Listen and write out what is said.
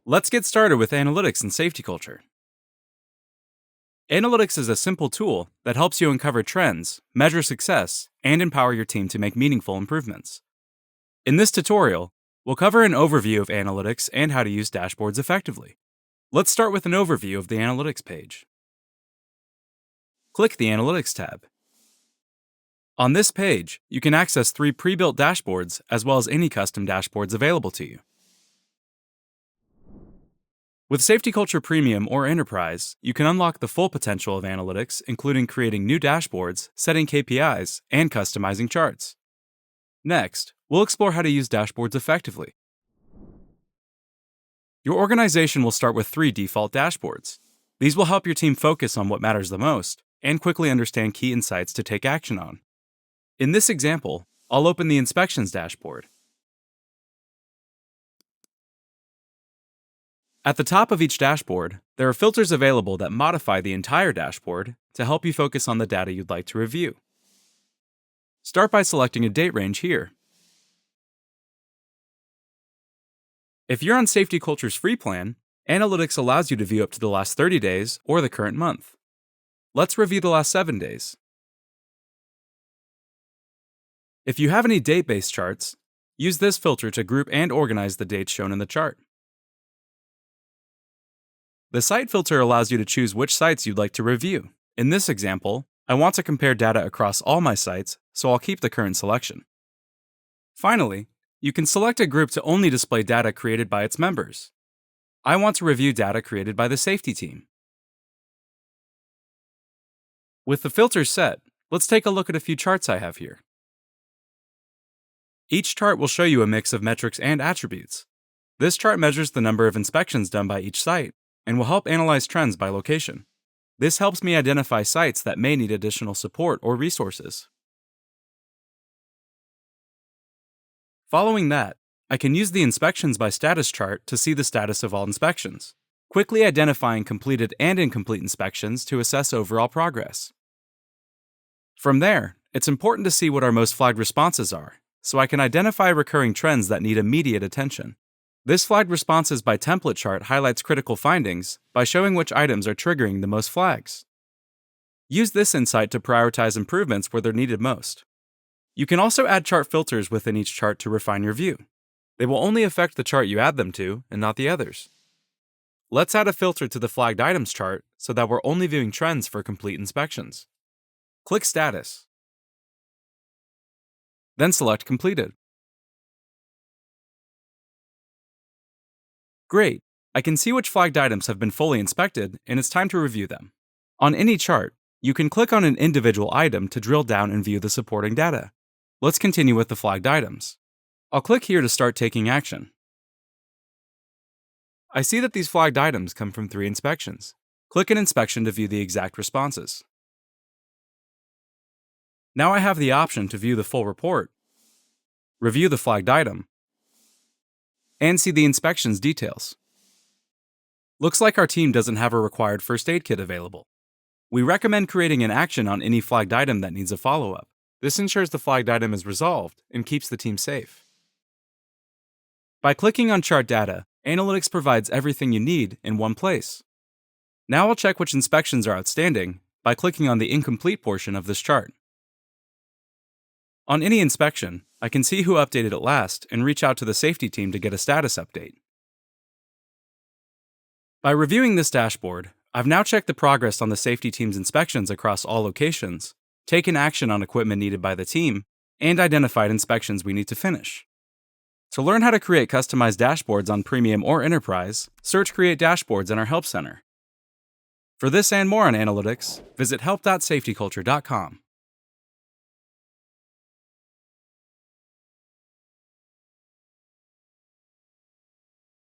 Let's get started with analytics and safety culture. Analytics is a simple tool that helps you uncover trends, measure success, and empower your team to make meaningful improvements. In this tutorial, we'll cover an overview of analytics and how to use dashboards effectively. Let's start with an overview of the Analytics page. Click the Analytics tab. On this page, you can access 3 pre-built dashboards as well as any custom dashboards available to you. With Safety Culture Premium or Enterprise, you can unlock the full potential of analytics, including creating new dashboards, setting KPIs, and customizing charts. Next, we'll explore how to use dashboards effectively. Your organization will start with 3 default dashboards. These will help your team focus on what matters the most and quickly understand key insights to take action on. In this example, I'll open the Inspections dashboard. At the top of each dashboard, there are filters available that modify the entire dashboard to help you focus on the data you'd like to review. Start by selecting a date range here. If you're on Safety Culture's free plan, Analytics allows you to view up to the last 30 days or the current month. Let's review the last 7 days. If you have any date-based charts, use this filter to group and organize the dates shown in the chart. The Site filter allows you to choose which sites you'd like to review. In this example, I want to compare data across all my sites, so I'll keep the current selection. Finally, you can select a group to only display data created by its members. I want to review data created by the safety team. With the filters set, let's take a look at a few charts I have here. Each chart will show you a mix of metrics and attributes. This chart measures the number of inspections done by each site and will help analyze trends by location. This helps me identify sites that may need additional support or resources. Following that, I can use the Inspections by Status chart to see the status of all inspections, quickly identifying completed and incomplete inspections to assess overall progress. From there, it's important to see what our most flagged responses are, so I can identify recurring trends that need immediate attention. This Flagged Responses by Template chart highlights critical findings by showing which items are triggering the most flags. Use this insight to prioritize improvements where they're needed most. You can also add chart filters within each chart to refine your view. They will only affect the chart you add them to and not the others. Let's add a filter to the Flagged Items chart so that we're only viewing trends for complete inspections. Click Status. Then select Completed. Great! I can see which flagged items have been fully inspected, and it's time to review them. On any chart, you can click on an individual item to drill down and view the supporting data. Let's continue with the flagged items. I'll click here to start taking action. I see that these flagged items come from 3 inspections. Click an inspection to view the exact responses. Now I have the option to view the full report, review the flagged item, and see the inspections details. Looks like our team doesn't have a required first aid kit available. We recommend creating an action on any flagged item that needs a follow-up. This ensures the flagged item is resolved and keeps the team safe. By clicking on Chart Data, Analytics provides everything you need in one place. Now I'll check which inspections are outstanding by clicking on the incomplete portion of this chart. On any inspection, I can see who updated it last and reach out to the safety team to get a status update. By reviewing this dashboard, I've now checked the progress on the safety team's inspections across all locations, taken action on equipment needed by the team, and identified inspections we need to finish. To learn how to create customized dashboards on Premium or Enterprise, search Create Dashboards in our Help Center. For this and more on analytics, visit help.safetyculture.com.